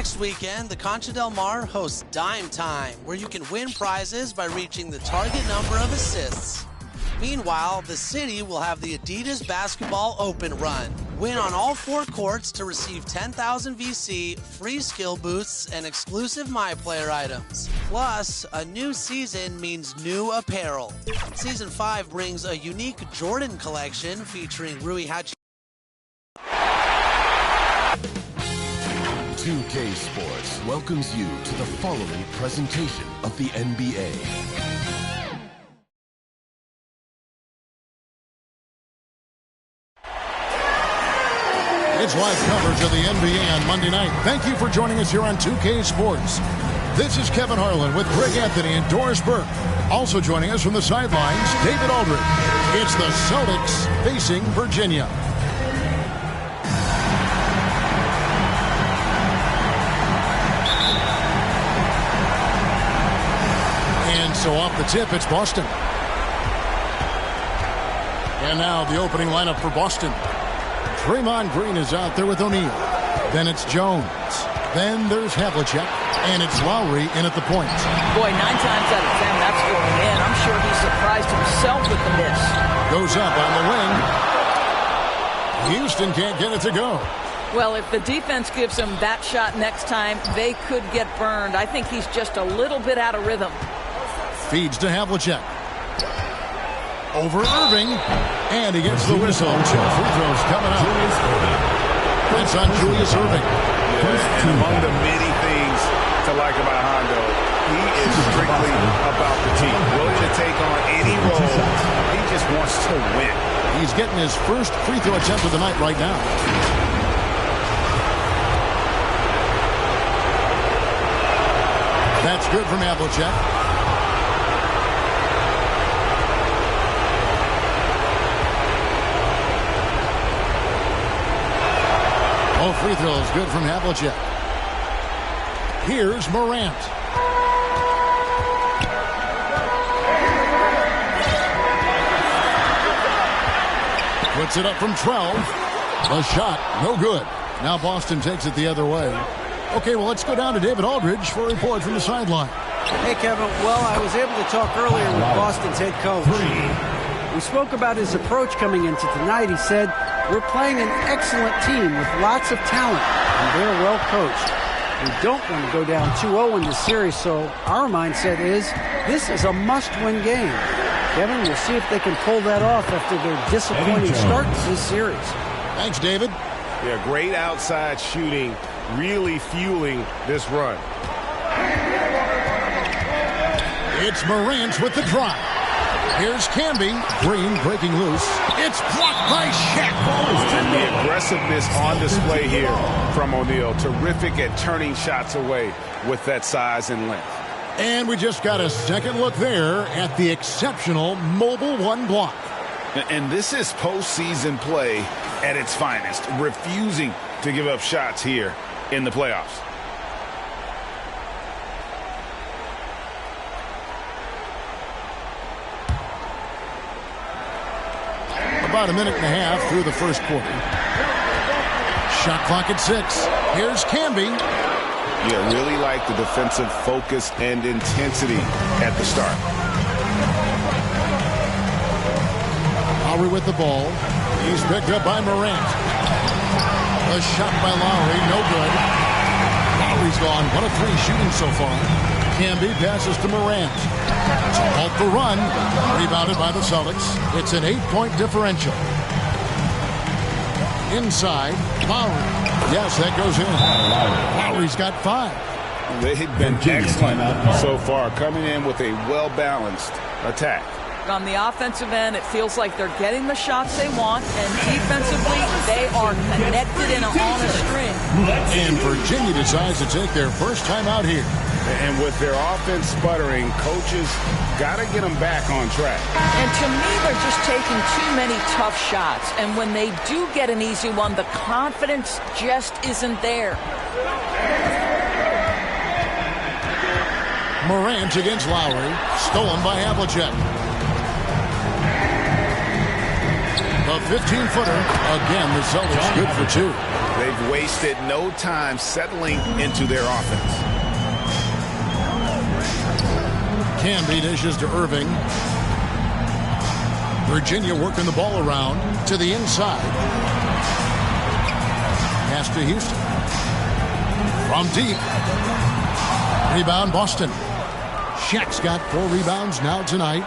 Next weekend, the Concha Del Mar hosts Dime Time, where you can win prizes by reaching the target number of assists. Meanwhile, the city will have the Adidas Basketball Open Run. Win on all 4 courts to receive 10,000 VC, free skill boosts, and exclusive MyPlayer items. Plus, a new season means new apparel. Season 5 brings a unique Jordan collection featuring Rui Hachimura. 2K Sports welcomes you to the following presentation of the NBA. It's live coverage of the NBA on Monday night. Thank you for joining us here on 2K Sports. This is Kevin Harlan with Greg Anthony and Doris Burke. Also joining us from the sidelines, David Aldridge. It's the Celtics facing Virginia. And so off the tip, it's Boston. And now the opening lineup for Boston. Draymond Green is out there with O'Neal. Then it's Jones. Then there's Havlicek. And it's Lowry in at the point. Boy, 9 times out of 10, that's going in. I'm sure he's surprised himself with the miss. Goes up on the wing. Houston can't get it to go. Well, if the defense gives him that shot next time, they could get burned. I think he's just a little bit out of rhythm. Feeds to Havlicek. Over Irving. And he gets the whistle. 2 free throws coming up. That's on Julius Irving. And among the many things to like about Hondo, he is strictly about the team. Willing to take on any role. He just wants to win. He's getting his first free throw attempt of the night right now. That's good from Havlicek. All free throws good from Havlicek. Here's Morant. Puts it up from 12. A shot, no good. Now Boston takes it the other way. Okay, well, let's go down to David Aldridge for a report from the sideline. Hey, Kevin. Well, I was able to talk earlier with Boston's head coach. We spoke about his approach coming into tonight. He said, we're playing an excellent team with lots of talent, and they're well coached. We don't want to go down 2-0 in this series, so our mindset is this is a must-win game. Kevin, we'll see if they can pull that off after their disappointing start to this series. Thanks, David. Yeah, great outside shooting, really fueling this run. It's Morant with the drive. Here's Camby. Green breaking loose. It's blocked by Shaq. And the aggressiveness on display here from O'Neal. Terrific at turning shots away with that size and length. And we just got a second look there at the exceptional Mobile One block. And this is postseason play at its finest. Refusing to give up shots here in the playoffs. About a minute and a half through the first quarter. Shot clock at 6. Here's Camby. Yeah, really like the defensive focus and intensity at the start. Lowry with the ball. He's picked up by Morant. A shot by Lowry, no good. Lowry's gone 1 of 3 shooting so far. Camby passes to Morant. To halt the run. Rebounded by the Celtics. It's an 8-point differential. Inside, Lowry. Yes, that goes in. Lowry's got 5. They've been excellent so far, coming in with a well-balanced attack. On the offensive end, it feels like they're getting the shots they want, and defensively, they are connected and on a string. And Virginia decides to take their first time out here. And with their offense sputtering, coaches got to get them back on track. And to me, they're just taking too many tough shots. And when they do get an easy one, the confidence just isn't there. Morant against Lowry. Stolen by Havlicek. The 15-footer. Again, the Celtics good for 2. They've wasted no time settling into their offense. Canby dishes to Irving. Virginia working the ball around to the inside. Pass to Houston. From deep. Rebound Boston. Shaq's got 4 rebounds now tonight.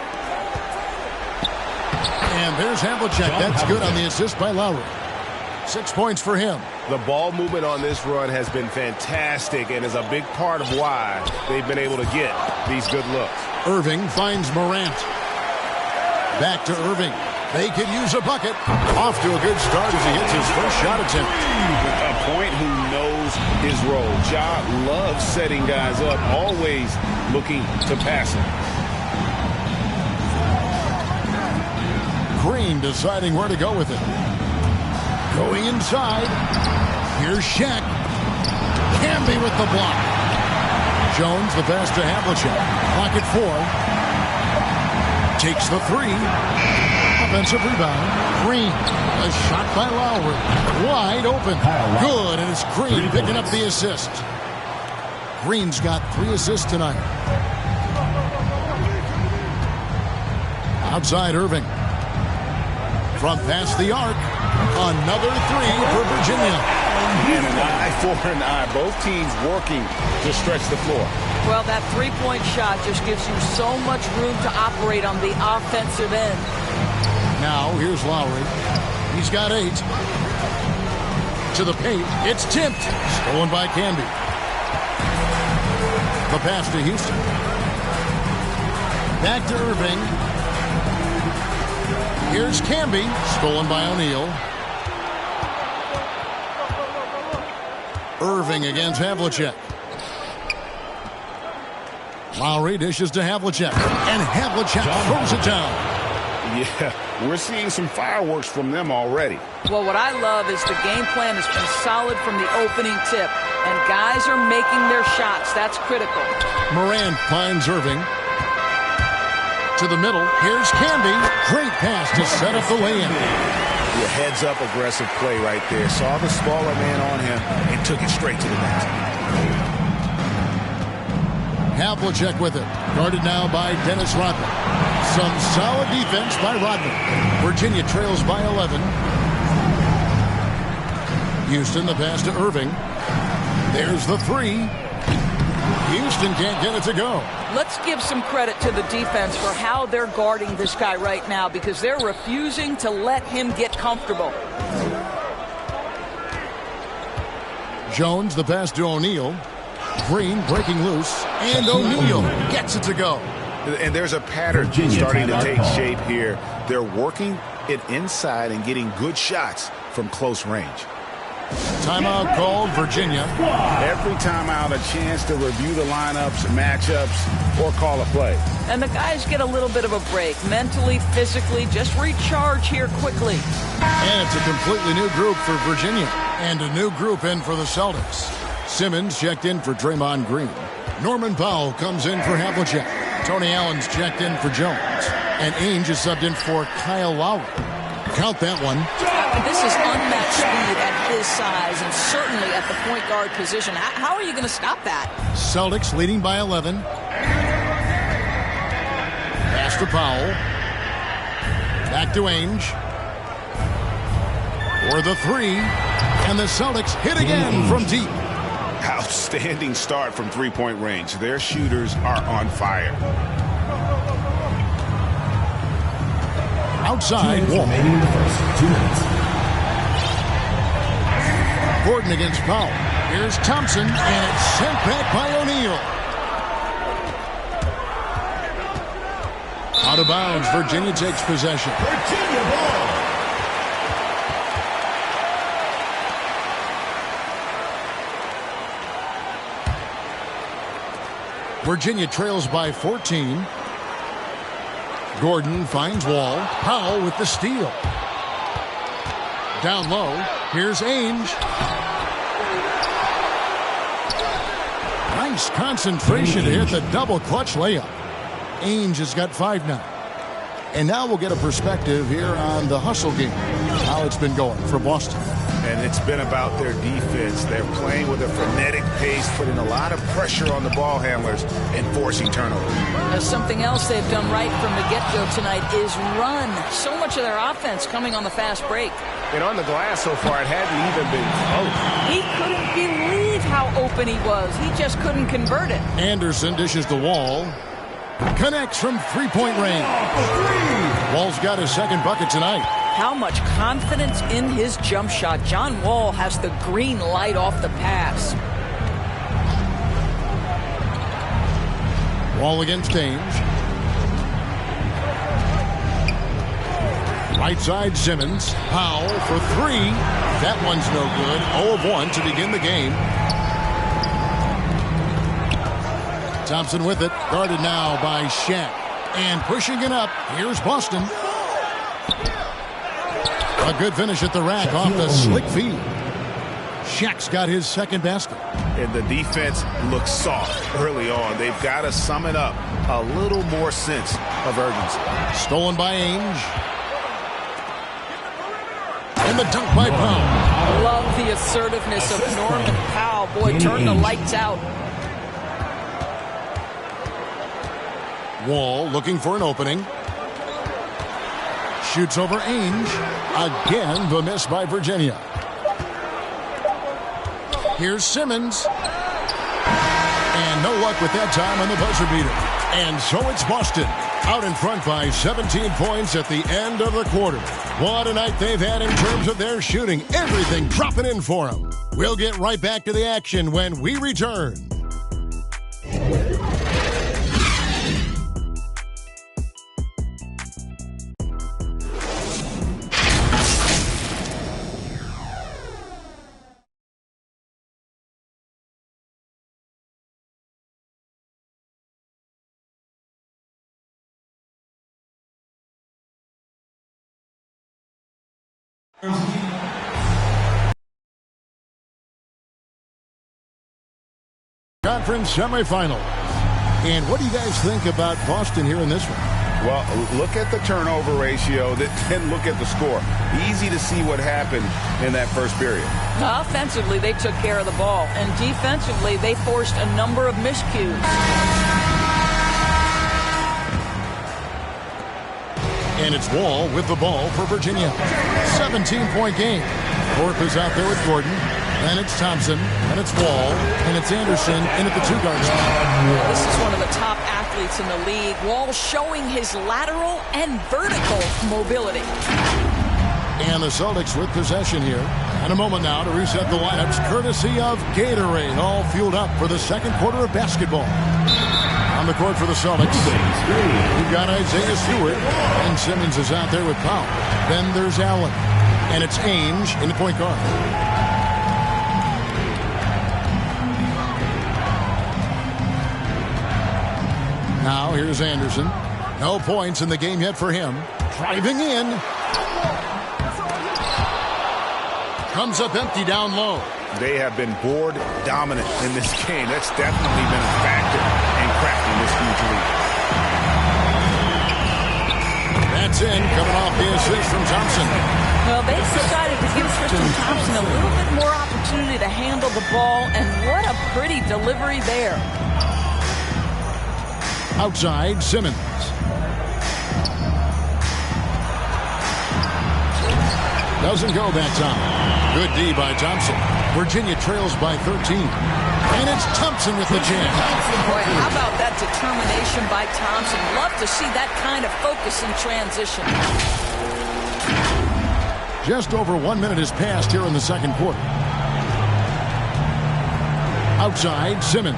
And there's Havlicek. That's good on the assist by Lowry. 6 points for him. The ball movement on this run has been fantastic and is a big part of why they've been able to get these good looks. Irving finds Morant. Back to Irving. They could use a bucket. Off to a good start as he hits his first shot attempt. A point who knows his role. Ja loves setting guys up, always looking to pass him. Green deciding where to go with it. Going inside. Here's Shaq. Canby with the block. Jones the pass to Havlicek. Clock at 4. Takes the 3. Offensive rebound. Green. A shot by Lowry. Wide open. Good, and it's Green picking up the assist. Green's got 3 assists tonight. Outside Irving. From past the arc. Another 3 for Virginia. And an eye for an eye. Both teams working to stretch the floor. Well, that three-point shot just gives you so much room to operate on the offensive end. Now, here's Lowry. He's got 8. To the paint. It's tipped. Stolen by Canby. The pass to Houston. Back to Irving. Here's Canby. Stolen by O'Neal. Irving against Havlicek. Lowry dishes to Havlicek. And Havlicek throws it down. Yeah, we're seeing some fireworks from them already. Well, what I love is the game plan has been solid from the opening tip. And guys are making their shots. That's critical. Morant finds Irving. To the middle. Here's Canby. Great pass to set up the lay-in. Your heads-up aggressive play right there. Saw the smaller man on him and took it straight to the net. Havlicek with it. Guarded now by Dennis Rodman. Some solid defense by Rodman. Virginia trails by 11. Houston, the pass to Irving. There's the 3. Houston can't get it to go. Let's give some credit to the defense for how they're guarding this guy right now because they're refusing to let him get comfortable. Jones, the pass to O'Neal. Green breaking loose. And O'Neal gets it to go. And there's a pattern starting to take shape here. They're working it inside and getting good shots from close range. Timeout called, Virginia. Every timeout, a chance to review the lineups, matchups, or call a play. And the guys get a little bit of a break. Mentally, physically, just recharge here quickly. And it's a completely new group for Virginia. And a new group in for the Celtics. Simmons checked in for Draymond Green. Norman Powell comes in for Havlicek. Tony Allen's checked in for Jones. And Ainge is subbed in for Kyle Lowry. Count that one. This is unmatched speed at his size and certainly at the point guard position. How are you going to stop that? Celtics leading by 11. Pass to Powell. Back to Ainge. For the 3. And the Celtics hit again from deep. Outstanding start from three-point range. Their shooters are on fire. Outside, Wall. Remaining in the first 2 minutes. Gordon against Powell. Here's Thompson, and it's sent back by O'Neal. Out of bounds, Virginia takes possession. Virginia ball. Virginia trails by 14. Gordon finds Wall. Powell with the steal. Down low. Here's Ainge. Nice concentration to hit the double clutch layup. Ainge has got 5 now. And now we'll get a perspective here on the hustle game. How it's been going for Boston. and it's been about their defense. They're playing with a frenetic pace, putting a lot of pressure on the ball handlers and forcing turnovers. Something else they've done right from the get-go tonight is run. So much of their offense coming on the fast break. And on the glass so far, it hadn't even been close. He couldn't believe how open he was. He just couldn't convert it. Anderson dishes the Wall. Connects from three-point range. Wall's got his second bucket tonight. How much confidence in his jump shot. John Wall has the green light off the pass. Wall against Ainge. Right side Simmons. Powell for three. That one's no good. 0 of 1 to begin the game. Thompson with it. Guarded now by Shaq. And pushing it up. Here's Boston. A good finish at the rack off the slick feed. Shaq's got his second basket. And the defense looks soft early on. They've got to sum it up. A little more sense of urgency. Stolen by Ainge. And the dunk by Powell. Love the assertiveness of Norman Powell. Boy, turn the lights out. Wall looking for an opening. Shoots over Ainge. Again, the miss by Virginia. Here's Simmons. And no luck with that time on the buzzer beater. And so it's Boston. Out in front by 17 points at the end of the quarter. What a night they've had in terms of their shooting. Everything dropping in for them. We'll get right back to the action when we return. Conference semifinal. And what do you guys think about Boston here in this one? Well, look at the turnover ratio, then look at the score. Easy to see what happened in that first period. Offensively, they took care of the ball. And defensively, they forced a number of miscues. And it's Wall with the ball for Virginia. 17-point game. Thorpe is out there with Gordon. And it's Thompson. And it's Wall. And it's Anderson in at the two-guard spot. This is one of the top athletes in the league. Wall showing his lateral and vertical mobility. And the Celtics with possession here. And a moment now to reset the lineups courtesy of Gatorade. All fueled up for the second quarter of basketball. On the court for the Celtics, we've got Isaiah Stewart, and Simmons is out there with Powell. Then there's Allen, and it's Ainge in the point guard. Now here's Anderson. No points in the game yet for him. Driving in. Comes up empty down low. They have been board dominant in this game. That's definitely been a factor in cracking this huge lead. That's in, coming off the assist from Thompson. Well, they decided to give Tristan Thompson a little bit more opportunity to handle the ball, and what a pretty delivery there. Outside, Simmons. Doesn't go that time. Good D by Thompson. Virginia trails by 13. And it's Thompson with the jam. Boy, how about that determination by Thompson? Love to see that kind of focus in transition. Just over 1 minute has passed here in the second quarter. Outside, Simmons.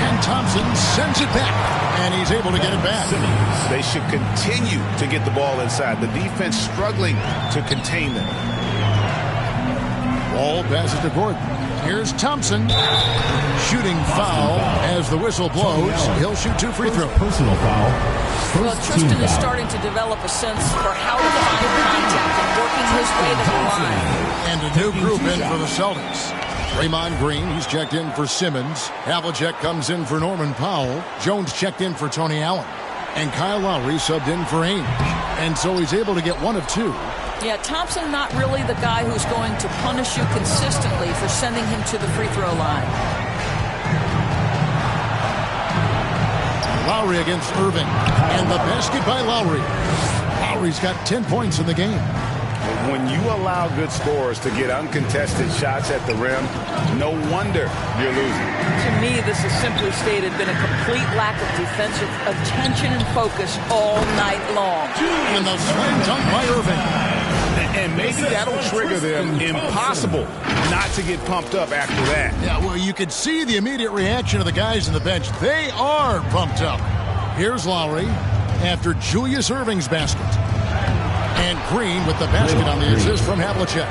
And Thompson sends it back. And he's able to get it back. They should continue to get the ball inside. The defense struggling to contain them. Wall passes to Gordon. Here's Thompson. Shooting foul as the whistle blows. He'll shoot 2 free throws. Personal foul. Well, Tristan is starting to develop a sense for how to find contact and working his way to the line. And a new group in for the Celtics. Draymond Green, he's checked in for Simmons. Havlicek comes in for Norman Powell. Jones checked in for Tony Allen. And Kyle Lowry subbed in for Ainge. And so he's able to get 1 of 2. Yeah, Thompson not really the guy who's going to punish you consistently for sending him to the free throw line. Lowry against Irving. And the basket by Lowry. Lowry's got 10 points in the game. When you allow good scorers to get uncontested shots at the rim, no wonder you're losing. To me, this has simply stated been a complete lack of defensive attention and focus all night long. And the slam dunk by Irving. And maybe that'll trigger them. Impossible not to get pumped up after that. Yeah, well, you could see the immediate reaction of the guys on the bench. They are pumped up. Here's Lowry after Julius Irving's basket. And Green with the basket on the assist from Havlicek.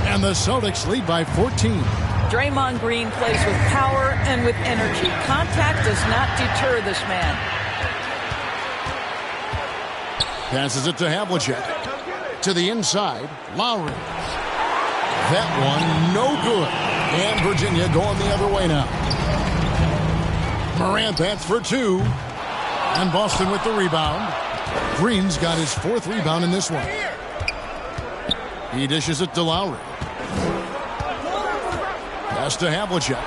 And the Celtics lead by 14. Draymond Green plays with power and with energy. Contact does not deter this man. Passes it to Havlicek. To the inside, Lowry. That one, no good. And Virginia going the other way now. Morant bats for 2. And Boston with the rebound. Green's got his 4th rebound in this one. He dishes it to Lowry. Pass to Havlicek.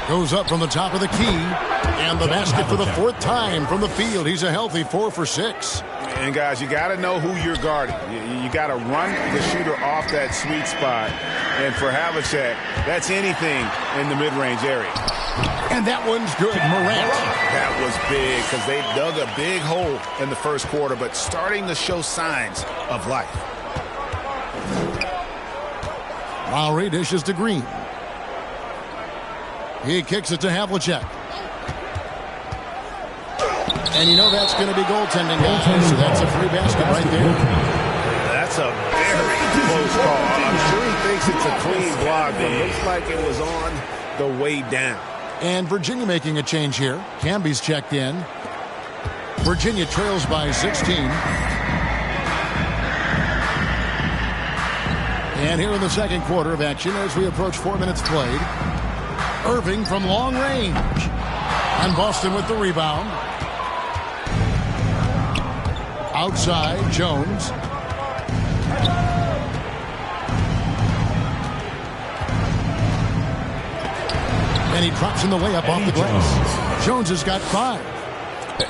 Goes up from the top of the key. And the basket for the 4th time from the field. He's a healthy 4 for 6. And, guys, you got to know who you're guarding. You got to run the shooter off that sweet spot. And for Havlicek, that's anything in the mid-range area. And that one's good. Morant. That was big because they dug a big hole in the first quarter, but starting to show signs of life. Lowry dishes to Green. He kicks it to Havlicek. And you know that's going to be goaltending, guys. So that's a free basket right there. That's a very close call. I'm sure he thinks it's a clean block, but it looks like it was on the way down. And Virginia making a change here. Camby's checked in. Virginia trails by 16. And here in the second quarter of action as we approach 4 minutes played. Irving from long range. And Boston with the rebound. Outside, Jones. And he drops in the way up off the glass. Jones has got 5.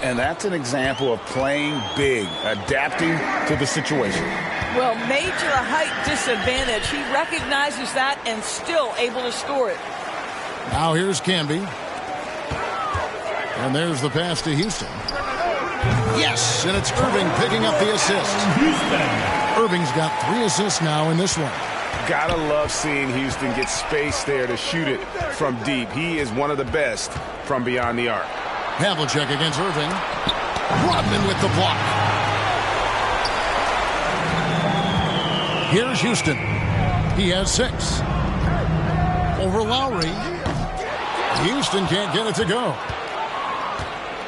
And that's an example of playing big, adapting to the situation. Well, major height disadvantage. He recognizes that and still able to score it. Now here's Camby. And there's the pass to Houston. Yes, and it's Irving picking up the assist. Irving's got 3 assists now in this one. Gotta love seeing Houston get space there to shoot it from deep. He is one of the best from beyond the arc. Havlicek against Irving. Rodman with the block. Here's Houston. He has 6. Over Lowry. Houston can't get it to go.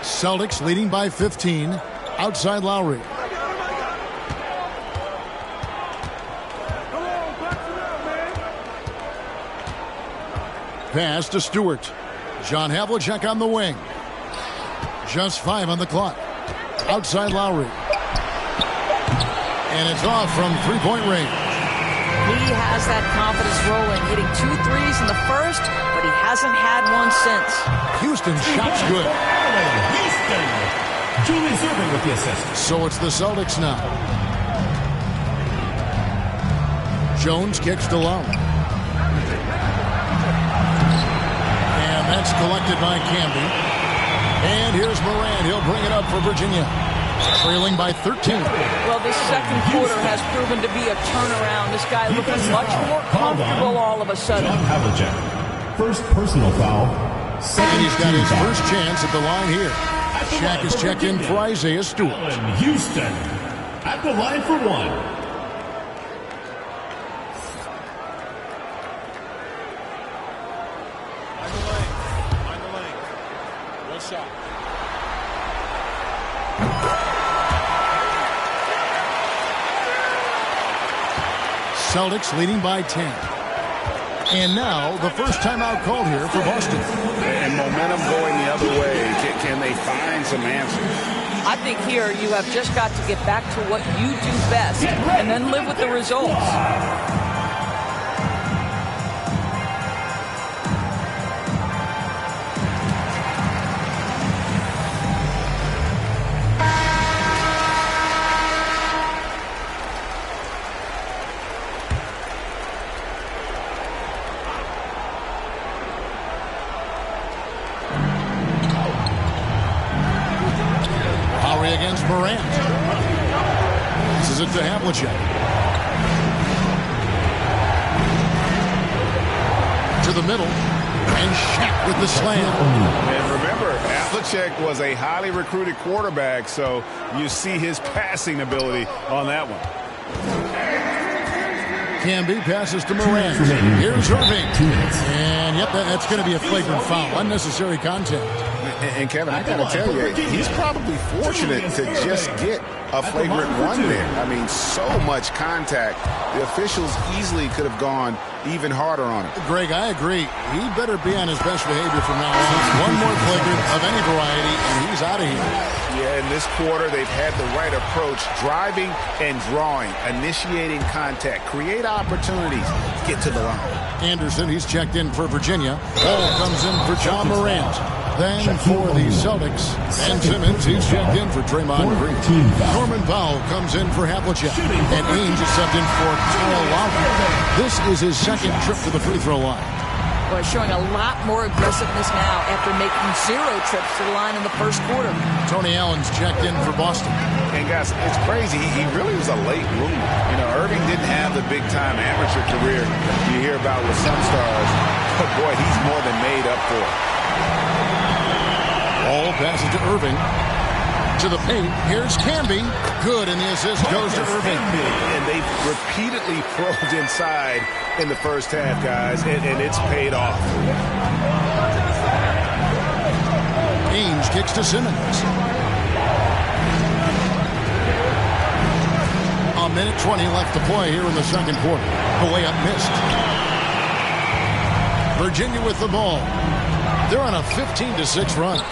Celtics leading by 15. Outside Lowry. Pass to Stewart. John Havlicek on the wing. Just 5 on the clock. Outside Lowry. And it's off from three-point range. He has that confidence rolling, hitting 2 threes in the first, but he hasn't had one since. Houston shot's good. Houston. Julius Irving with the assist. So it's the Celtics now. Jones kicks to Lowry. And that's collected by Camby. And here's Morant. He'll bring it up for Virginia. Trailing by 13. Well, this second quarter has proven to be a turnaround. This guy looking much more comfortable all of a sudden. John Havlicek. First personal foul. And he's got his first chance at the line here. Shaq is checked in for Isaiah Stewart. Houston at the line for 1. On the lane. One shot. Celtics leading by 10. And now the first timeout called here for Boston. And momentum going the other way. they find some answers. I think here you have just got to get back to what you do best and then live with the results. Against Morant. This is it to Havlicek. To the middle. And Shaq with the slam. And remember, Havlicek was a highly recruited quarterback, so you see his passing ability on that one. Camby passes to Morant. Here's Irving. And yep, that's going to be a flagrant foul. Unnecessary contact. And Kevin, I got to tell you, he's probably fortunate to just get a flagrant one there. I mean, so much contact. The officials easily could have gone even harder on him. Greg, I agree. He better be on his best behavior from now on. One more flagrant of any variety, and he's out of here. Yeah, in this quarter, they've had the right approach. Driving and drawing, initiating contact, create opportunities, get to the line. Anderson, he's checked in for Virginia. Ball comes in for John Morant. Then for the Celtics, Ben Simmons, he's checked in for Draymond Green. Norman Powell comes in for Havlicek. And Ainge is subbed in for Kyle Lowry. This is his second trip to the free throw line. Boy, showing a lot more aggressiveness now after making 0 trips to the line in the first quarter. Tony Allen's checked in for Boston. And guys, it's crazy. He really was a late bloomer. You know, Irving didn't have the big-time amateur career you hear about with some stars. But boy, he's more than made up for it. Ball passes to Irving. To the paint. Here's Camby. Good, and the assist goes to Irving. And they've repeatedly probed inside in the first half, guys, and it's paid off. Ainge kicks to Simmons. A minute 20 left to play here in the second quarter. The layup missed. Virginia with the ball. They're on a 15-6 run.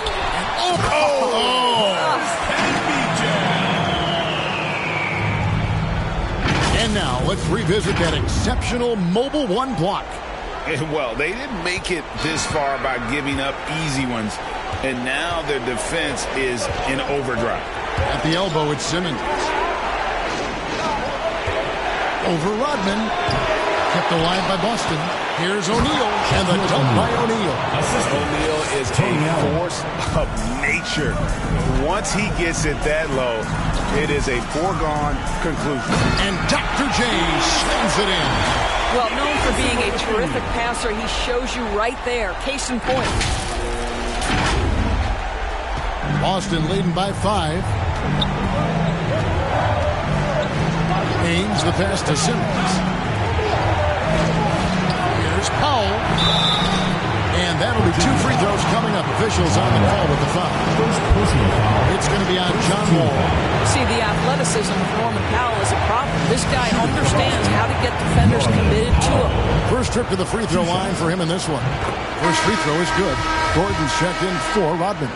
And now let's revisit that exceptional mobile one block. Well, they didn't make it this far by giving up easy ones, and now their defense is in overdrive. At the elbow, it's Simmons. Over Rodman. Kept alive by Boston. Here's O'Neal, and the dunk by O'Neal. O'Neal is a force of nature. Once he gets it that low, it is a foregone conclusion. And Dr. J slams it in. Well, known for being a terrific passer, he shows you right there. Case in point. Boston leading by 5. Ainge, the pass to Simmons. Here's Powell. And that'll be 2 free throws coming up. Officials on the call with the foul. It's going to be on John Wall. See, the athleticism of Norman Powell is a problem. This guy understands how to get defenders committed to him. First trip to the free throw line for him in this one. First free throw is good. Gordon's checked in for Rodman.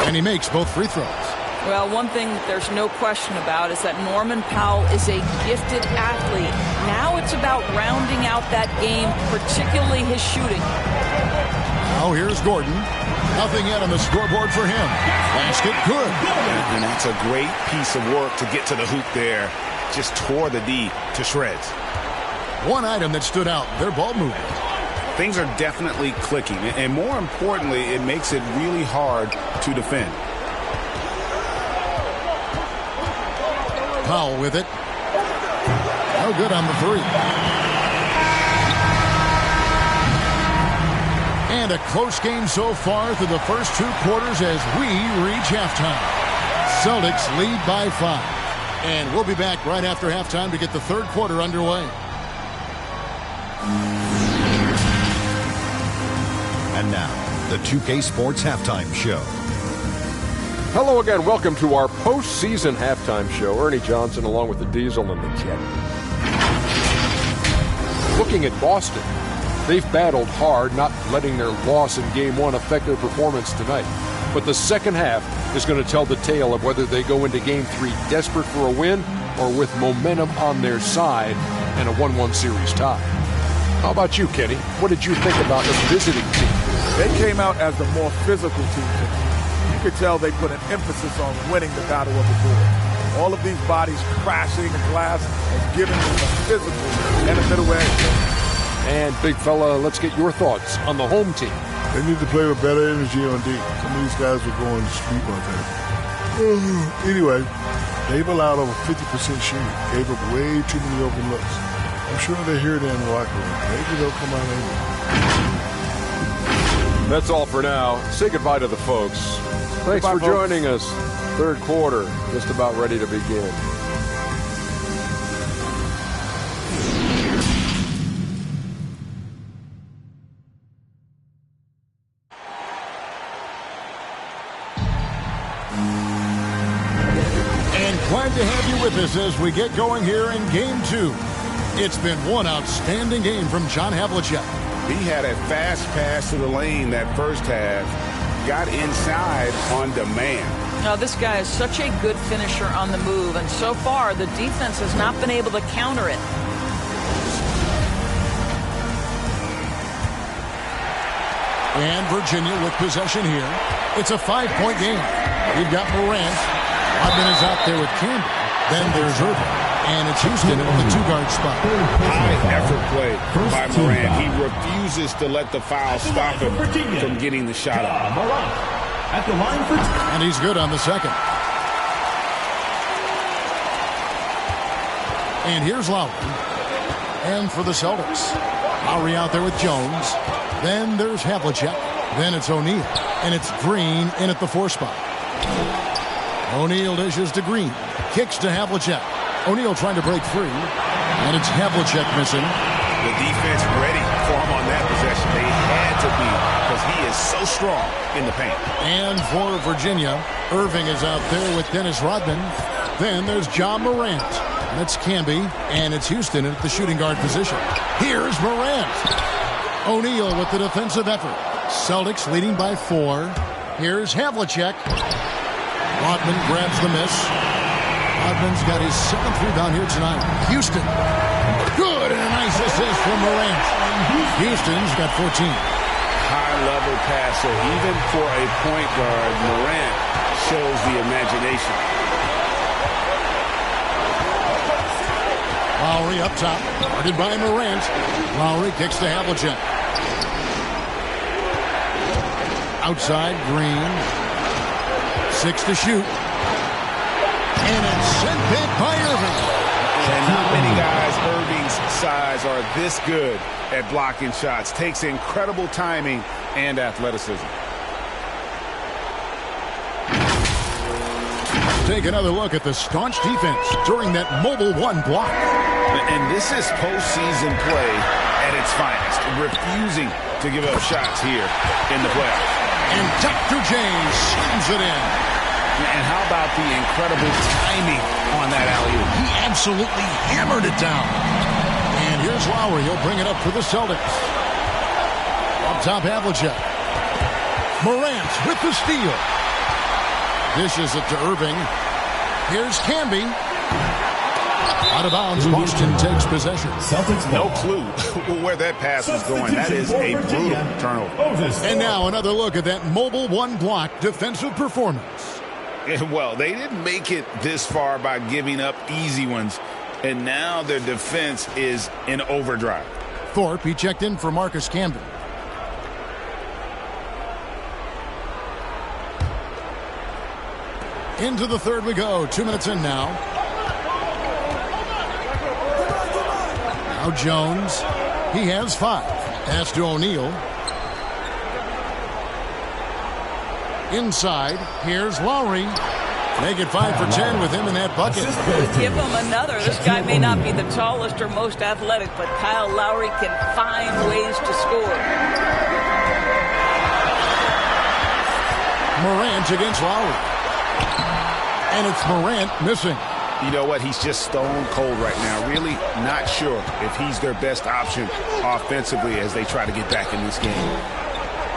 And he makes both free throws. Well, one thing that there's no question about is that Norman Powell is a gifted athlete. Now it's about rounding out that game, particularly his shooting. Now here's Gordon. Nothing yet on the scoreboard for him. Basket good. And that's a great piece of work to get to the hoop there. Just tore the D to shreds. One item that stood out, their ball movement. Things are definitely clicking. And more importantly, it makes it really hard to defend. Powell with it. No good on the 3. And a close game so far through the first 2 quarters as we reach halftime. Celtics lead by 5. And we'll be back right after halftime to get the third quarter underway. And now, the 2K Sports Halftime Show. Hello again. Welcome to our postseason halftime show. Ernie Johnson along with the Diesel and the Jet. Looking at Boston. They've battled hard, not letting their loss in Game 1 affect their performance tonight. But the second half is going to tell the tale of whether they go into Game 3 desperate for a win or with momentum on their side and a 1-1 series tie. How about you, Kenny? What did you think about the visiting team? They came out as the more physical team. You could tell they put an emphasis on winning the battle of the board. All of these bodies crashing the glass and giving them the physical and the middle edge. And, big fella, let's get your thoughts on the home team. They need to play with better energy on D. Some of these guys were going to sleep on that. Anyway, they've allowed over 50% shooting. Gave up way too many open looks. I'm sure they hear that in the locker room. Maybe they'll come out angry. That's all for now. Say goodbye to the folks. Thanks for joining us. Third quarter, just about ready to begin. Glad to have you with us as we get going here in Game 2. It's been one outstanding game from John Havlicek. He had a fast pass to the lane that first half, got inside on demand. Now, this guy is such a good finisher on the move, and so far the defense has not been able to counter it. And Virginia with possession here. It's a 5-point game. You've got Morant. Rodman is out there with Campbell. Then there's Irving. And it's Houston at the two-guard spot. High effort play by Morant. He refuses to let the foul stop him from getting the shot up. At the line for and he's good on the second. And here's Lowry. And for the Celtics, Lowry out there with Jones. Then there's Havlicek. Then it's O'Neal. And it's Green in at the 4 spot. O'Neal dishes to Green. Kicks to Havlicek. O'Neal trying to break free. And it's Havlicek missing. The defense ready for him on that possession. They had to be because he is so strong in the paint. And for Virginia, Irving is out there with Dennis Rodman. Then there's John Morant. That's Camby. And it's Houston at the shooting guard position. Here's Morant. O'Neal with the defensive effort. Celtics leading by 4. Here's Havlicek. Rodman grabs the miss. Rodman's got his 7th rebound here tonight. Houston. Good, and a nice assist from Morant. Houston's got 14. High-level passer. Even for a point guard, Morant shows the imagination. Lowry up top. Guarded by Morant. Lowry kicks to Havlicek. Outside, Green. 6 to shoot. And it's sent back by Irving. And not many guys Irving's size are this good at blocking shots. Takes incredible timing and athleticism. Take another look at the staunch defense during that mobile 1 block. And this is postseason play at its finest. Refusing to give up shots here in the playoffs. And Dr. J slams it in. And how about the incredible timing on that alley-oop? He absolutely hammered it down. And here's Lowry. He'll bring it up for the Celtics. Up top, Havlicek. Morant with the steal. Dishes it to Irving. Here's Camby. Out of bounds, Boston takes possession. No clue where that pass was going. That is a brutal turnover. And now another look at that mobile 1 block defensive performance. Well, they didn't make it this far by giving up easy ones, and now their defense is in overdrive. Thorpe, he checked in for Marcus Camden. Into the third we go. 2 minutes in now. Now Jones. He has 5. Pass to O'Neal. Inside, here's Lowry. Make it 5 for 10 with him in that bucket. Give him another. This guy may not be the tallest or most athletic, but Kyle Lowry can find ways to score. Morant against Lowry. And it's Morant missing. You know what? He's just stone cold right now. Really not sure if he's their best option offensively as they try to get back in this game.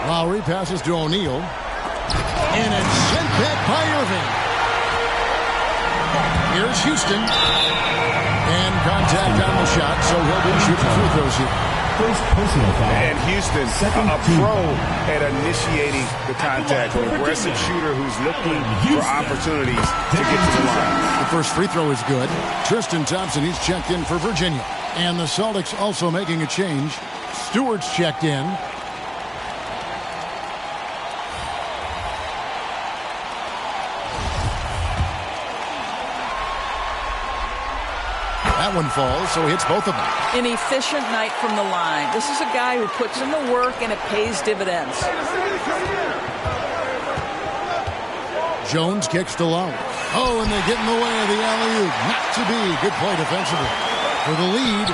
Lowry passes to O'Neal. And it's sent back by Irving. Here's Houston. And contact on the shot, so he'll be shooting free throws here. And Houston, a pro at initiating the contact, an aggressive shooter who's looking for opportunities to get to the line. The first free throw is good. Tristan Thompson, he's checked in for Virginia. And the Celtics also making a change. Stewart's checked in. That one falls, so he hits both of them. An efficient night from the line. This is a guy who puts in the work and it pays dividends. Jones kicks to Lowry. Oh, and they get in the way of the alley-oop. Not to be. Good play defensively. For the lead,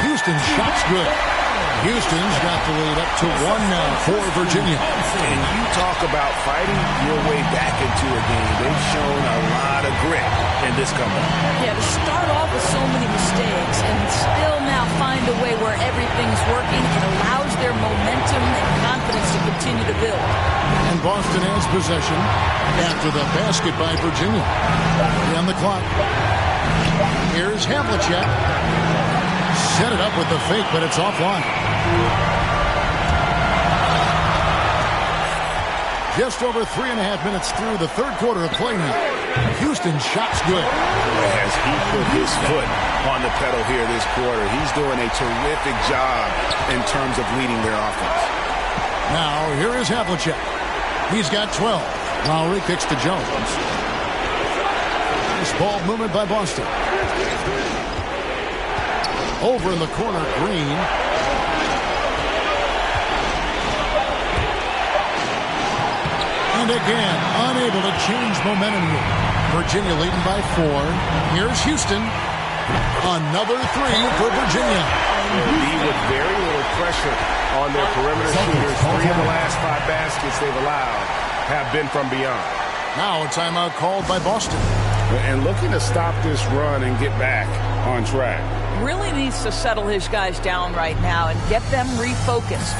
Houston's shot's good. Houston's got the lead up to 1 now for Virginia. And you talk about fighting your way back into a game. They've shown a lot of grit in this comeback. Yeah, to start off with so many mistakes and still now find a way where everything's working, it allows their momentum and confidence to continue to build. And Boston has possession after the basket by Virginia. On the clock. Here's Havlicek. Set it up with the fake, but it's offline. Just over 3.5 minutes through the third quarter of play now. Houston's shot's good. As he put his foot on the pedal here this quarter, he's doing a terrific job in terms of leading their offense. Now, here is Havlicek. He's got 12. Lowry kicks to Jones. Nice ball movement by Boston. Over in the corner, Green. And again, unable to change momentum here. Virginia leading by 4. Here's Houston. Another 3 for Virginia. Be with very little pressure on their perimeter shooters. 3 of the last 5 baskets they've allowed have been from beyond. Now a timeout called by Boston. And looking to stop this run and get back on track. Really needs to settle his guys down right now and get them refocused.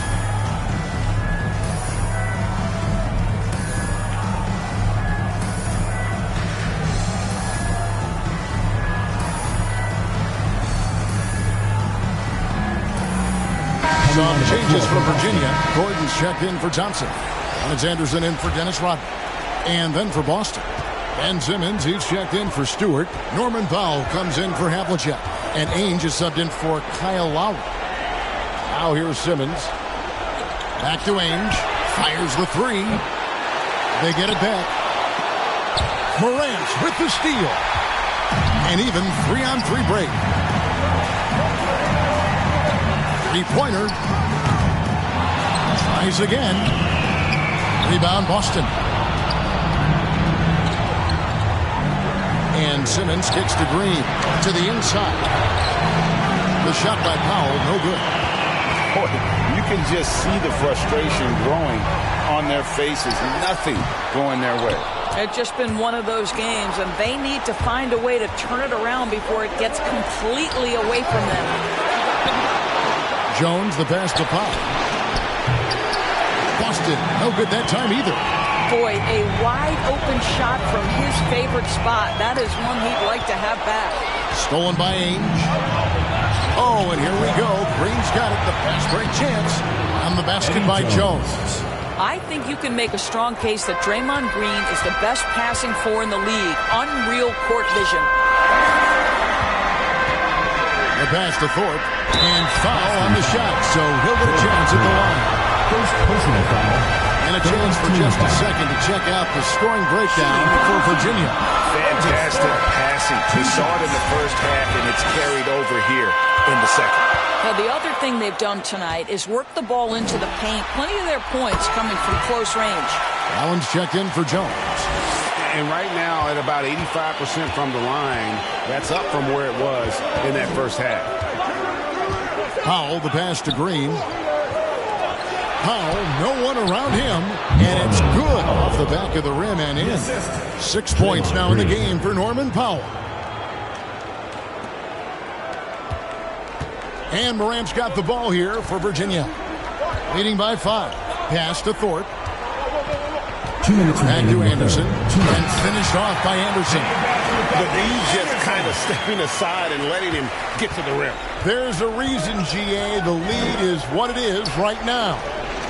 Some changes for Virginia. Gordon's checked in for Thompson. Alexanderson in for Dennis Rodman. And then for Boston, Ben Simmons, he's checked in for Stewart. Norman Powell comes in for Havlicek. And Ainge is subbed in for Kyle Lowry. Now here's Simmons. Back to Ainge. Fires the 3. They get it back. Morant with the steal. And even 3-on-3 break. 3-pointer. Tries again. Rebound Boston. And Simmons kicks to Green to the inside. The shot by Powell, no good. Boy, you can just see the frustration growing on their faces. Nothing going their way. It's just been one of those games, and they need to find a way to turn it around before it gets completely away from them. Jones, the pass to Powell. Boston, no good that time either. Boy, a wide-open shot from his favorite spot. That is one he'd like to have back. Stolen by Ainge. Oh, and here we go. Green's got it. The pass break chance. On the basket by Jones. I think you can make a strong case that Draymond Green is the best passing 4 in the league. Unreal court vision. The pass to Thorpe. And foul on the shot, so he'll get a chance at the line. First personal foul. And a chance for just a second to check out the scoring breakdown for Virginia. Fantastic passing. We saw it in the first half, and it's carried over here in the second. Now, the other thing they've done tonight is work the ball into the paint. Plenty of their points coming from close range. Allen's checked in for Jones. And right now, at about 85% from the line, that's up from where it was in that first half. Powell, the pass to Green. Powell, no one around him, and it's good off the back of the rim and in. 6 points now in the game for Norman Powell. And Morant's got the ball here for Virginia. Leading by 5. Pass to Thorpe. 2 minutes Back to remaining. Anderson. And finished off by Anderson. But he's just kind of stepping aside and letting him get to the rim. There's a reason, GA. The lead is what it is right now.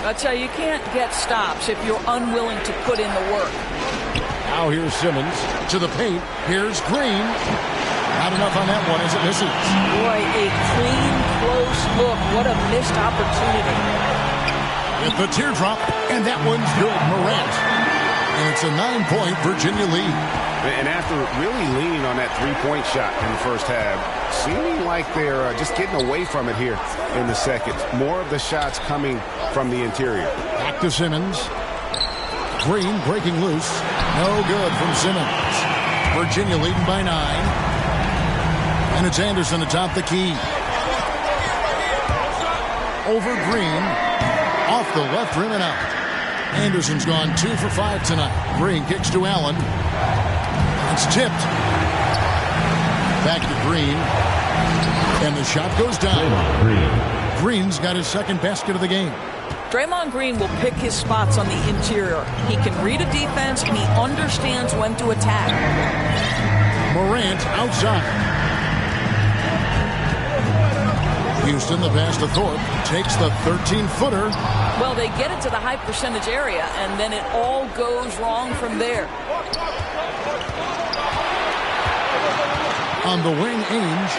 I tell you, you can't get stops if you're unwilling to put in the work. Now here's Simmons to the paint. Here's Green. Not enough on that one as it misses. Boy, a clean, close look. What a missed opportunity. With the teardrop, and that one's good. Morant. And it's a 9-point Virginia lead. And after really leaning on that three-point shot in the first half, seeming like they're just getting away from it here in the second. More of the shots coming from the interior. Back to Simmons. Green breaking loose. No good from Simmons. Virginia leading by 9. And it's Anderson atop the key. Over Green. Off the left rim and out. Anderson's gone 2 for 5 tonight. Green kicks to Allen. It's tipped. Back to Green. And the shot goes down. Green's got his second basket of the game. Draymond Green will pick his spots on the interior. He can read a defense, and he understands when to attack. Morant outside. Houston, the pass to Thorpe, takes the 13-footer. Well, they get it to the high percentage area, and then it all goes wrong from there. On the wing, Ainge,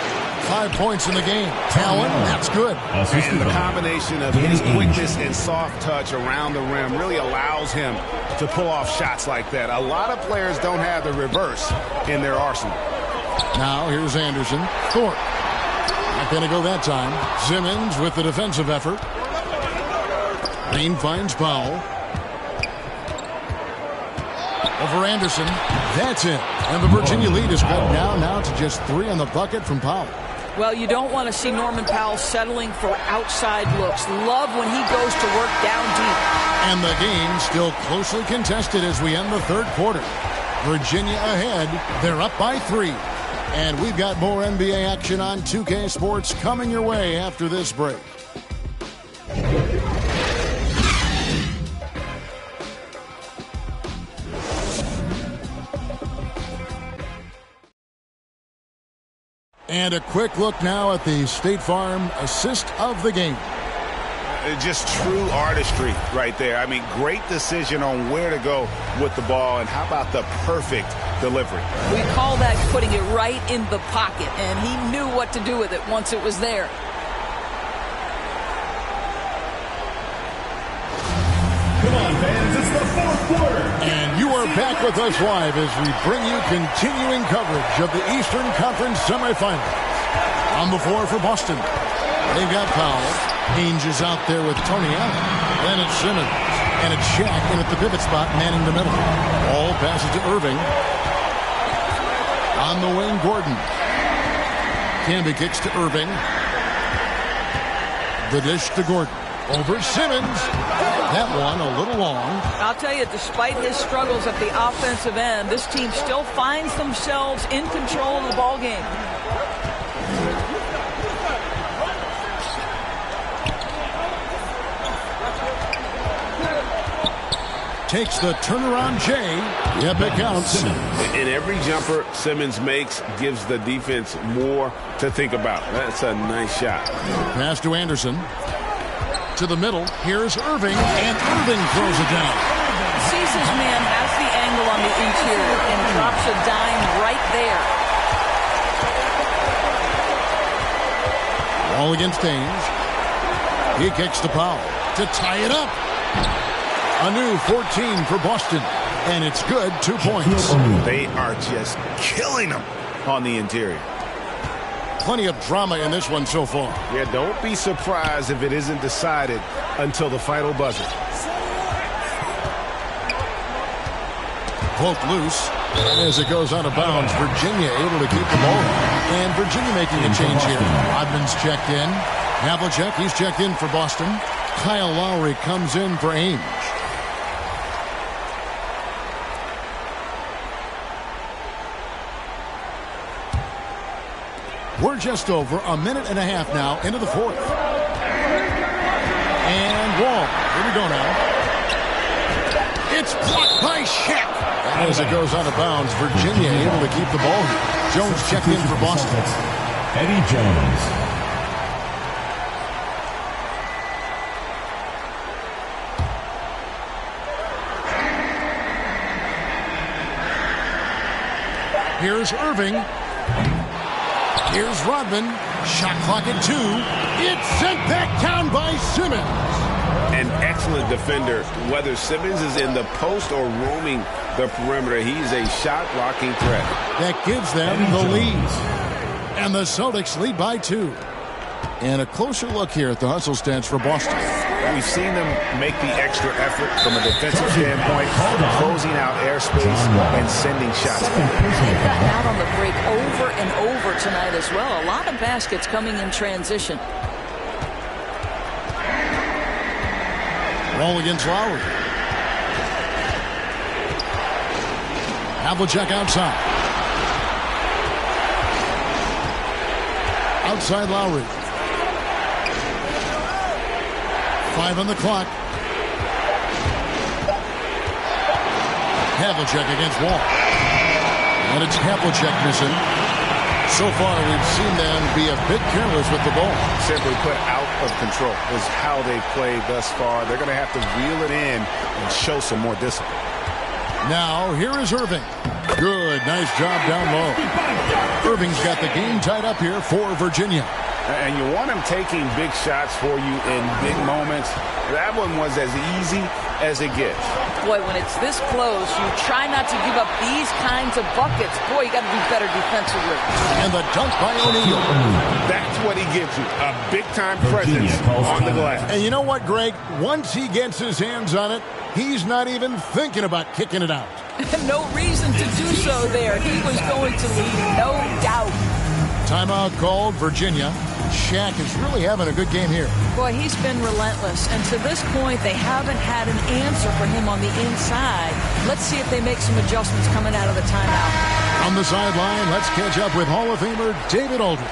5 points in the game. Allen, that's good. And the combination of his quickness and soft touch around the rim really allows him to pull off shots like that. A lot of players don't have the reverse in their arsenal. Now here's Anderson. Thorpe. Not going to go that time. Simmons with the defensive effort. Green finds Powell. Over Anderson. That's it. And the Virginia lead is cut down now to just 3 on the bucket from Powell. Well, you don't want to see Norman Powell settling for outside looks. Love when he goes to work down deep. And the game still closely contested as we end the third quarter. Virginia ahead. They're up by 3. And we've got more NBA action on 2K Sports coming your way after this break. And a quick look now at the State Farm assist of the game. Just true artistry right there. I mean, great decision on where to go with the ball, and how about the perfect delivery? We call that putting it right in the pocket, and he knew what to do with it once it was there. Come on, fans, it's the fourth quarter. And you are back with us live as we bring you continuing coverage of the Eastern Conference semifinals. On the floor for Boston, they've got Powell. Ainge is out there with Tony Allen. Then it's Simmons. And it's Shaq in at the pivot spot, manning the middle. All passes to Irving. On the wing, Gordon. Camby kicks to Irving. The dish to Gordon. Over Simmons. That one a little long. I'll tell you, despite his struggles at the offensive end, this team still finds themselves in control of the ball game. Takes the turnaround J. Yep, it counts. And every jumper Simmons makes gives the defense more to think about. That's a nice shot. Pass to Anderson. To the middle. Here's Irving. And Irving throws it down. Sees his man, has the angle on the interior, and drops a dime right there. All against Ainge. He kicks to Powell to tie it up. A new 14 for Boston. And it's good, 2 points. They are just killing them on the interior. Plenty of drama in this one so far. Yeah, don't be surprised if it isn't decided until the final buzzer. Poked loose. And as it goes out of bounds, Virginia able to keep the ball. And Virginia making a change here. Rodman's checked in. Havlicek, he's checked in for Boston. Kyle Lowry comes in for Ainge. We're just over a minute and a half now into the fourth. And Wall. Here we go now. It's blocked by Shaq. And as it goes out of bounds, Virginia able to keep the ball here. Jones checked in for Boston. Eddie Jones. Here's Irving. Here's Rodman. Shot clock at 2. It's sent back down by Simmons. An excellent defender, whether Simmons is in the post or roaming the perimeter. He's a shot-blocking threat. That gives them the lead. And the Celtics lead by 2. And a closer look here at the hustle stats for Boston. We've seen them make the extra effort from a defensive standpoint, closing out airspace and sending shots. They've gotten out on the break over and over tonight as well. A lot of baskets coming in transition. Roll against Lowry. Havlicek outside. Outside Lowry. 5 on the clock. Havlicek against Wall. And it's Havlicek missing. So far, we've seen them be a bit careless with the ball. Simply put, out of control is how they played thus far. They're going to have to reel it in and show some more discipline. Now, here is Irving. Good, nice job down low. Irving's got the game tied up here for Virginia. And you want him taking big shots for you in big moments. That one was as easy as it gets. Boy, when it's this close, you try not to give up these kinds of buckets. Boy, you got to be better defensively. And the dunk by O'Neal. That's what he gives you, a big-time presence on the glass. And you know what, Greg? Once he gets his hands on it, he's not even thinking about kicking it out. No reason to do so there. He was going to lead, no doubt. Timeout called, Virginia. Shaq is really having a good game here. Boy, he's been relentless. And to this point, they haven't had an answer for him on the inside. Let's see if they make some adjustments coming out of the timeout. On the sideline, let's catch up with Hall of Famer David Aldridge.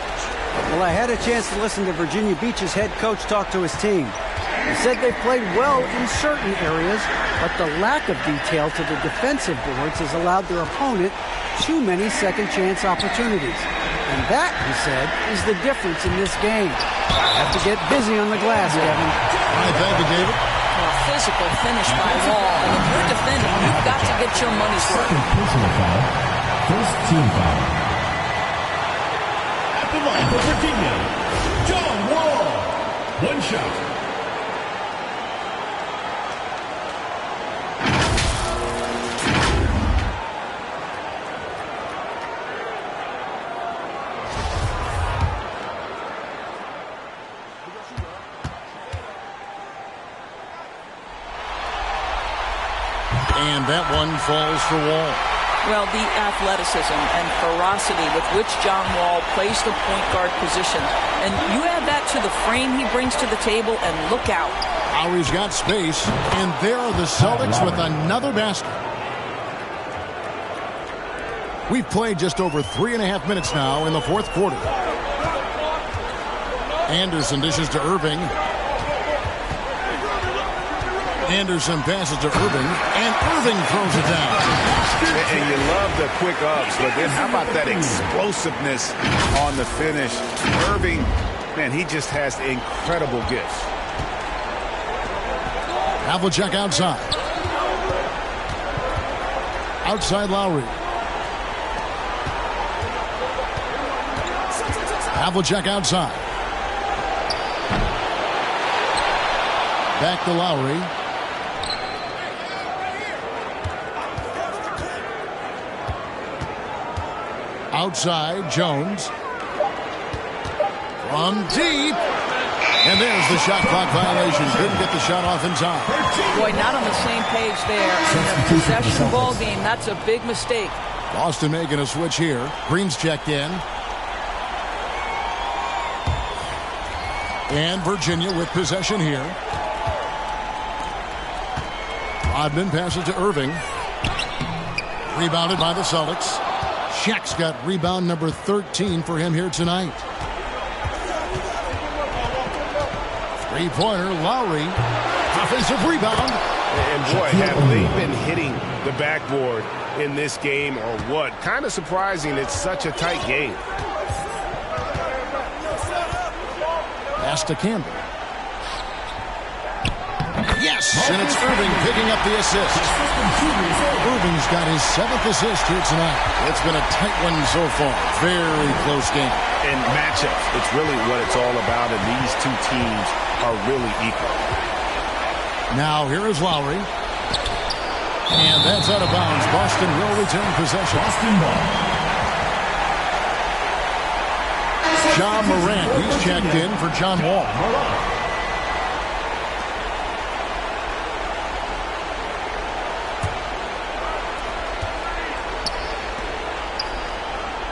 Well, I had a chance to listen to Virginia Beach's head coach talk to his team. He said they played well in certain areas, but the lack of detail to the defensive boards has allowed their opponent too many second-chance opportunities. And that, he said, is the difference in this game. Have to get busy on the glass, Kevin. All right, thank you, David. A physical finish by Wall. And if you're defending, you've got to get your money's worth. Second personal foul. First team foul. At the line for Virginia, John Wall. One shot. And that one falls for Wall. Well, the athleticism and ferocity with which John Wall plays the point guard position. And you add that to the frame he brings to the table, and look out. Lowry's got space, and there are the Celtics with another basket. We've played just over 3.5 minutes now in the fourth quarter. Anderson dishes to Irving. Anderson passes to Irving, and Irving throws it down. And you love the quick ups, but then how about that explosiveness on the finish? Irving, man, he just has incredible gifts. Havlicek outside. Outside Lowry. Havlicek outside. Back to Lowry. Outside, Jones. From deep. And there's the shot clock violation. Couldn't get the shot off in time. Boy, not on the same page there. In a possession ball game, that's a big mistake. Boston making a switch here. Green's checked in. And Virginia with possession here. Rodman passes to Irving. Rebounded by the Celtics. Shaq's got rebound number 13 for him here tonight. Three-pointer, Lowry. Offensive rebound. And boy, have they been hitting the backboard in this game or what? Kind of surprising it's such a tight game. Pass to Campbell. Yes, and it's Irving picking up the assist. Irving's got his 7th assist here tonight. It's been a tight one so far. Very close game. And matchups, it's really what it's all about, and these two teams are really equal. Now here is Lowry. And that's out of bounds. Boston will return possession. Boston ball. John Morant, he's checked in for John Wall.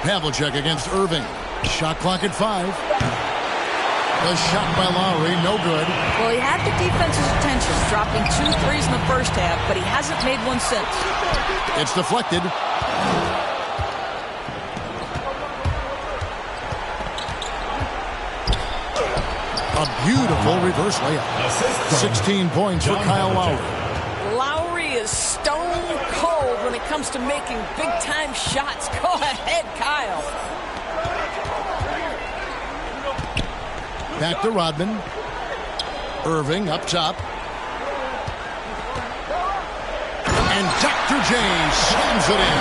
Havlicek against Irving. Shot clock at 5. The shot by Lowry, no good. Well, he had the defense's attention, dropping 2 threes in the first half, but he hasn't made one since. It's deflected. A beautiful reverse layup. 16 points for Kyle Lowry. Lowry is stone cold when it comes to making big-time shots. Go ahead, Kyle. Back to Rodman. Irving up top. And Dr. J slams it in.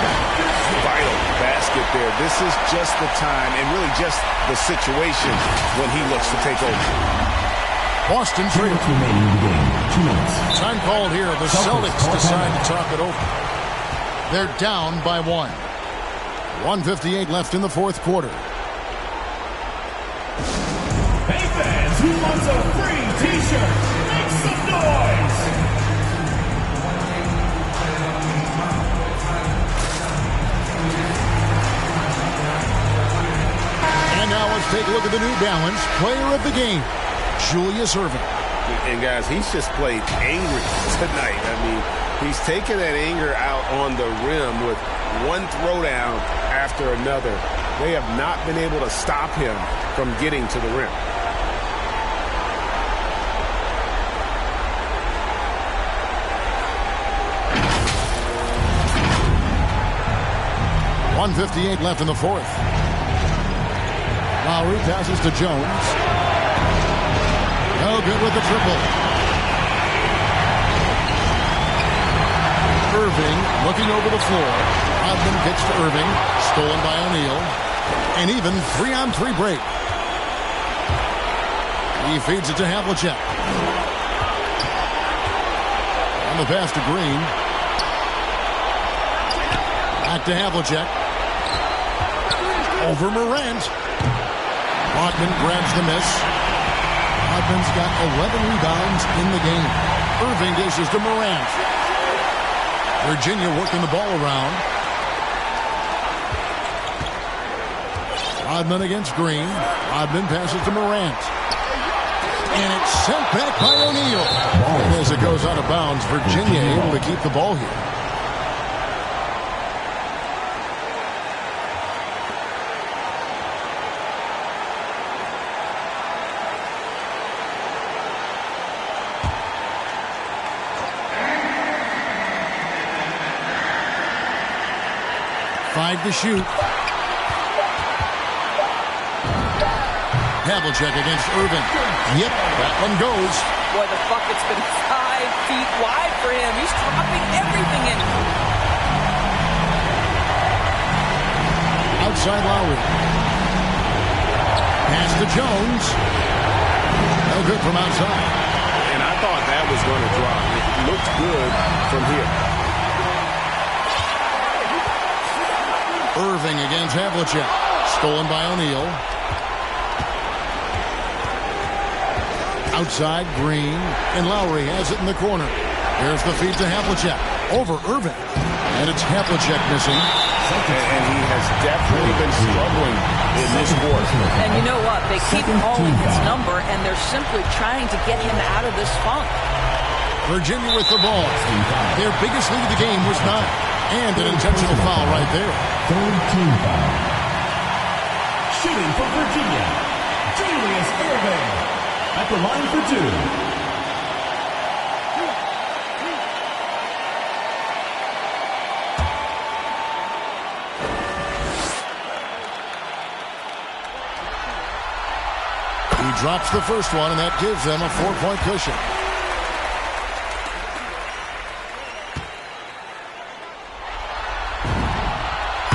Vital basket there. This is just the time and really just the situation when he looks to take over. Boston free. Remaining in the game. 2 minutes. Time called here. The Celtics decide to talk it over. They're down by 1. 1:58 left in the fourth quarter. Hey fans, who wants a free t-shirt? Make some noise! And now let's take a look at the New Balance player of the game, Julius Irving. And guys, he's just played angry tonight. I mean, he's taken that anger out on the rim with one throwdown after another. They have not been able to stop him from getting to the rim. .158 left in the fourth. Lowry passes to Jones. No good with the triple. Irving looking over the floor. Rodman kicks to Irving. Stolen by O'Neal. And even 3-on-3 break. He feeds it to Havlicek. On the pass to Green. Back to Havlicek. Over Morant. Rodman grabs the miss. Rodman's got 11 rebounds in the game. Irving dishes to Morant. Virginia working the ball around. Rodman against Green. Rodman passes to Morant. And it's sent back by O'Neal. And as it goes out of bounds, Virginia able to keep the ball here. Five to shoot. Havlicek against Irving. Yep, that one goes. Boy, the bucket's been 5 feet wide for him. He's dropping everything in. Outside Lowry. Pass to Jones. No good from outside. And I thought that was going to drop. It looked good from here. Irving against Havlicek. Stolen by O'Neal. Outside, Green. And Lowry has it in the corner. Here's the feed to Havlicek. Over Irving. And it's Havlicek missing. And he has definitely been struggling in this quarter. And you know what? They keep calling his number, and they're simply trying to get him out of this funk. Virginia with the ball. Their biggest lead of the game was 9. And an intentional foul right there. Third team foul. Shooting for Virginia, Julius Irving at the line for two. He drops the first one, and that gives them a 4-point cushion.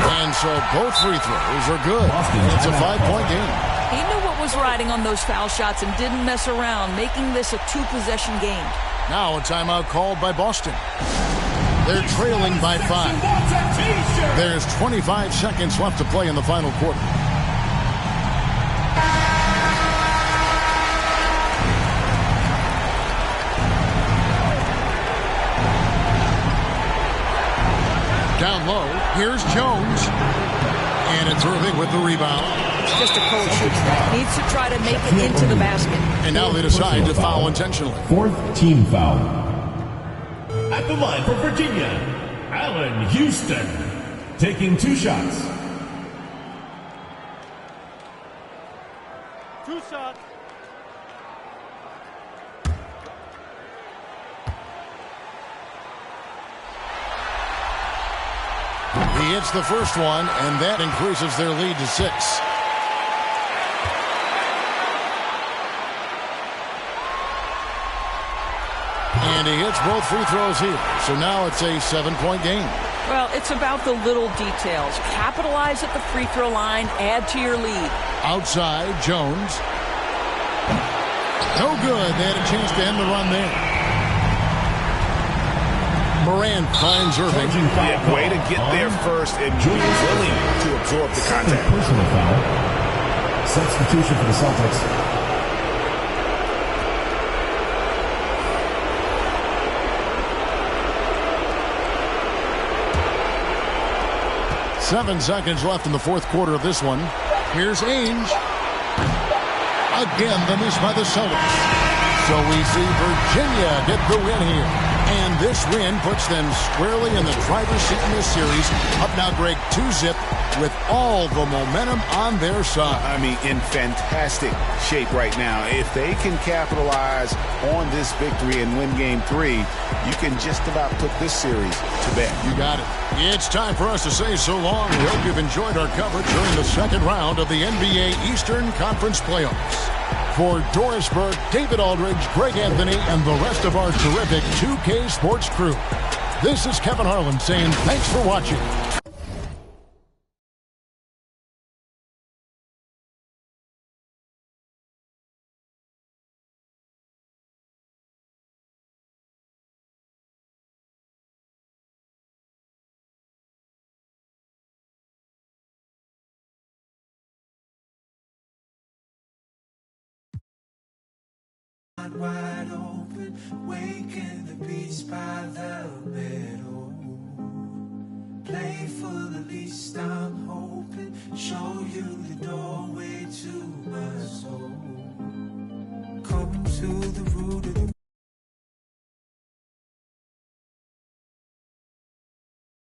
And so both free throws are good. It's a 5-point game. He knew what was riding on those foul shots and didn't mess around, making this a 2-possession game. Now a timeout called by Boston. They're trailing by 5. There's 25 seconds left to play in the final quarter. Down low, here's Jones. And it's Irving with the rebound. It's just a cold shoot. Needs to try to make it into the basket. And now they decide to foul intentionally. Fourth team foul. At the line for Virginia, Allen Houston, taking 2 shots. 2 shots. He hits the first one, and that increases their lead to 6. And he hits both free throws here. So now it's a 7-point game. Well, it's about the little details. Capitalize at the free throw line, add to your lead. Outside, Jones. No good. They had a chance to end the run there. Morant finds Irving. Yeah, way to get there first and be willing to absorb the contact. Personal foul. Substitution for the Celtics. Seven seconds left in the fourth quarter of this one. Here's Ainge. Again, the miss by the Celtics. So we see Virginia get the win here. And this win puts them squarely in the driver's seat in this series. Up now, Greg, 2-zip with all the momentum on their side. I mean, in fantastic shape right now. If they can capitalize on this victory and win Game 3, you can just about put this series to bed. You got it. It's time for us to say so long. We hope you've enjoyed our coverage during the second round of the NBA Eastern Conference Playoffs. For Doris Burke, David Aldridge, Greg Anthony, and the rest of our terrific 2K Sports crew, this is Kevin Harlan saying thanks for watching. Wide open, waking the beast by the